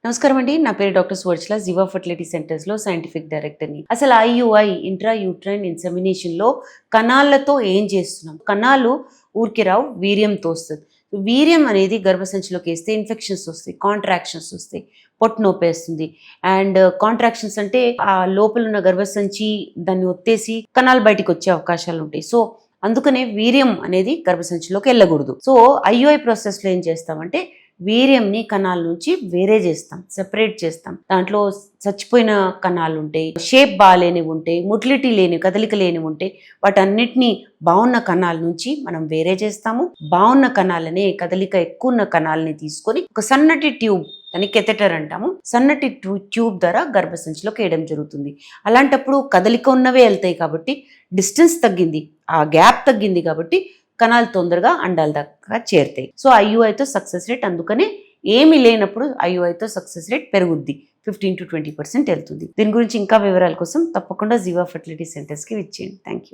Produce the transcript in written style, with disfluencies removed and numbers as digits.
నమస్కారం అండి. నా పేరు డాక్టర్ సువర్చల. జివా ఫర్టిలిటీ సెంటర్స్లో సైంటిఫిక్ డైరెక్టర్ని. అసలు ఐయుఐ ఇంట్రా యూట్రైన్ ఇన్సెమినేషన్లో కణాలతో ఏం చేస్తున్నాం? కణాలు ఊరికే రావు, వీర్యంతో వస్తుంది. వీర్యం అనేది గర్భసంచిలోకి వేస్తే ఇన్ఫెక్షన్స్ వస్తాయి, కాంట్రాక్షన్స్ వస్తాయి, పొట్టు నొప్పేస్తుంది. అండ్ కాంట్రాక్షన్స్ అంటే ఆ లోపల ఉన్న గర్భసంచి దాన్ని ఒత్తేసి కణాలు బయటికి వచ్చే అవకాశాలు ఉంటాయి. సో అందుకనే వీర్యం అనేది గర్భసంచిలోకి వెళ్ళకూడదు. సో ఐయుఐ ప్రాసెస్లో ఏం చేస్తామంటే వీర్యంని కణాల నుంచి వేరే చేస్తాం, సెపరేట్ చేస్తాం. దాంట్లో చచ్చిపోయిన కణాలు ఉంటాయి, షేప్ బాగాలేనివి ఉంటాయి, మొటిలిటీ లేని, కదలిక లేనివి ఉంటాయి. వాటన్నిటినీ బాగున్న కణాల నుంచి మనం వేరే చేస్తాము. బాగున్న కణాలనే, కదలిక ఎక్కువ ఉన్న కణాలని తీసుకొని ఒక సన్నటి ట్యూబ్, దాన్ని కెథెటర్ అంటాము, సన్నటి ట్యూబ్ ద్వారా గర్భసంచిలోకి వేయడం జరుగుతుంది. అలాంటప్పుడు కదలిక ఉన్నవే వెళ్తాయి కాబట్టి డిస్టెన్స్ తగ్గింది, ఆ గ్యాప్ తగ్గింది కాబట్టి కణాలు తొందరగా అండాల దాకా చేరుతాయి. సో ఐయుఐతో సక్సెస్ రేట్, అందుకనే ఏమి లేనప్పుడు ఐయుఐతో సక్సెస్ రేట్ పెరుగుద్ది, 15 to 20% వెళ్తుంది. దీని గురించి ఇంకా వివరాల కోసం తప్పకుండా జివా ఫర్టిలిటీ సెంటర్స్కి విచ్చేయండి. Thank you.